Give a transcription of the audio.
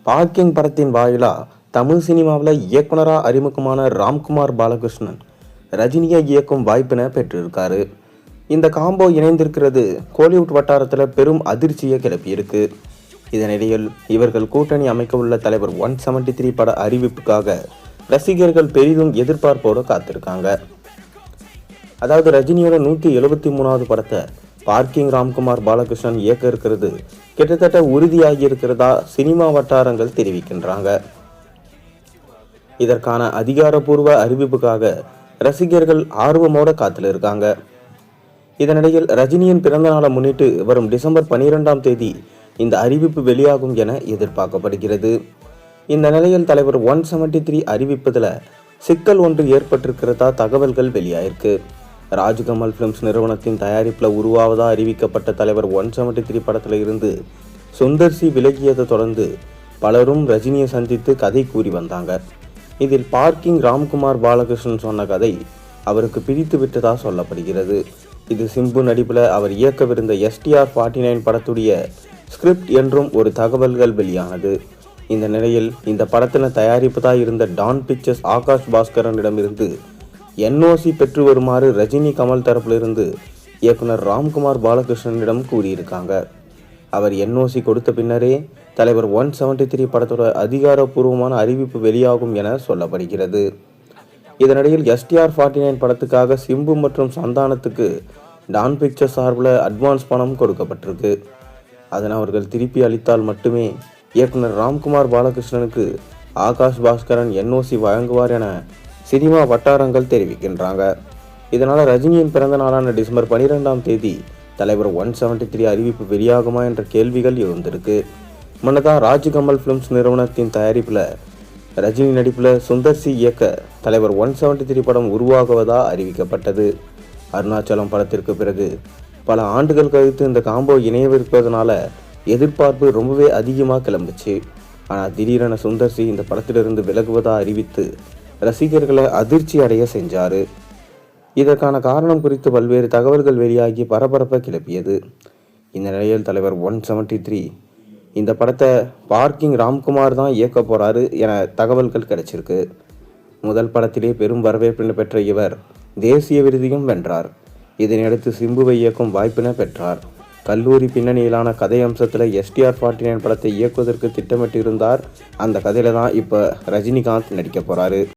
Parking படத்தின் வாயிலா தமிழ் சினிமாவில் இயக்குனராக அறிமுகமான ராம்குமார் பாலகிருஷ்ணன் ரஜினியை இயக்கும் வாய்ப்பினை பெற்றிருக்காரு. இந்த காம்போ இணைந்திருக்கிறது கோலிவுட் வட்டாரத்தில் பெரும் அதிர்ச்சியை கிளப்பியிருக்கு. இதனிடையில் இவர்கள் கூட்டணி அமைக்க உள்ள தலைவர் 173 பட அறிவிப்புக்காக ரசிகர்கள் பெரிதும் எதிர்பார்ப்போடு காத்திருக்காங்க. அதாவது ரஜினியோட 173வது படத்தை பார்க்கிங் ராம்குமார் பாலகிருஷ்ணன் இயக்க இருக்கிறது கிட்டத்தட்ட உறுதியாகி இருக்கிறதா சினிமா வட்டாரங்கள் தெரிவிக்கின்றாங்க. இதற்கான அதிகாரப்பூர்வ அறிவிப்புக்காக ரசிகர்கள் ஆர்வமோட காத்துல இருக்காங்க. இதனிடையில் ரஜினியின் பிறந்த நாளை முன்னிட்டு வரும் டிசம்பர் 12ஆம் தேதி இந்த அறிவிப்பு வெளியாகும் என எதிர்பார்க்கப்படுகிறது. இந்த நிலையில் தலைவர் 173 அறிவிப்பதில் சிக்கல் ஒன்று ஏற்பட்டிருக்கிறதா தகவல்கள் வெளியாயிருக்கு. ராஜ்கமல் பிலிம்ஸ் நிறுவனத்தின் தயாரிப்பில் உருவாவதா அறிவிக்கப்பட்ட தலைவர் 173 படத்தில் இருந்து சுந்தர் சி விலகியதை தொடர்ந்து பலரும் ரஜினியை சந்தித்து கதை கூறி வந்தாங்க. இதில் பார்க்கிங் ராம்குமார் பாலகிருஷ்ணன் சொன்ன கதை அவருக்கு பிடித்து விட்டதா சொல்லப்படுகிறது. இது சிம்பு நடிப்பில் அவர் இயக்கவிருந்த STR49 படத்துடைய ஸ்கிரிப்ட் என்றும் ஒரு தகவல்கள் வெளியானது. இந்த நிலையில் இந்த படத்தின தயாரிப்பு தான் இருந்த டான் பிக்சர்ஸ் ஆகாஷ் பாஸ்கரனிடமிருந்து NOC பெற்று வருமாறு ரஜினி கமல் தரப்பிலிருந்து இயக்குனர் ராம்குமார் பாலகிருஷ்ணனிடம் கூறியிருக்காங்க. அவர் NOC கொடுத்த பின்னரே தலைவர் 173 படத்தோட அதிகாரப்பூர்வமான அறிவிப்பு வெளியாகும் என சொல்லப்படுகிறது. இதனிடையில் STR49 படத்துக்காக சிம்பு மற்றும் சந்தானத்துக்கு டான் பிக்சர்ஸ் சார்பில் அட்வான்ஸ் பணம் கொடுக்கப்பட்டிருக்கு. அதனை அவர்கள் திருப்பி அளித்தால் மட்டுமே இயக்குனர் ராம்குமார் பாலகிருஷ்ணனுக்கு ஆகாஷ் பாஸ்கரன் NOC வழங்குவார் என சினிமா வட்டாரங்கள் தெரிவிக்கின்றாங்க. இதனால் ரஜினியின் பிறந்த நாளான டிசம்பர் 12ஆம் தேதி தலைவர் 173 அறிவிப்பு வெளியாகுமா என்ற கேள்விகள் எழுந்திருக்கு. முன்னதாக ராஜ்கமல் பிலிம்ஸ் நிறுவனத்தின் தயாரிப்பில் ரஜினி நடிப்பில் சுந்தர் சி இயக்க தலைவர் 173 படம் உருவாகுவதா அறிவிக்கப்பட்டது. அருணாச்சலம் படத்திற்கு பிறகு பல ஆண்டுகள் கழித்து இந்த காம்போ இணையவிருப்பதனால எதிர்பார்ப்பு ரொம்பவே அதிகமாக கிளம்புச்சு. ஆனால் திடீரென சுந்தர் சி இந்த படத்திலிருந்து விலகுவதா அறிவித்து ரசிகர்களை அதிர்ச்சி அடைய செஞ்சார். இதற்கான காரணம் குறித்து பல்வேறு தகவல்கள் வெளியாகி பரபரப்பை கிளப்பியது. இந்த நிலையில் தலைவர் 173 இந்த படத்தை பார்க்கிங் ராம்குமார் தான் இயக்க போறாரு என தகவல்கள் கிடைச்சிருக்கு. முதல் படத்திலே பெரும் வரவேற்பினை பெற்ற இவர் தேசிய விருதையும் வென்றார். இதனையடுத்து சிம்புவை இயக்கும் வாய்ப்பினை பெற்றார். கல்லூரி பின்னணியிலான கதை அம்சத்தில் STR49 படத்தை இயக்குவதற்கு திட்டமிட்டு இருந்தார். அந்த கதையில தான் இப்போ ரஜினிகாந்த் நடிக்க போறாரு.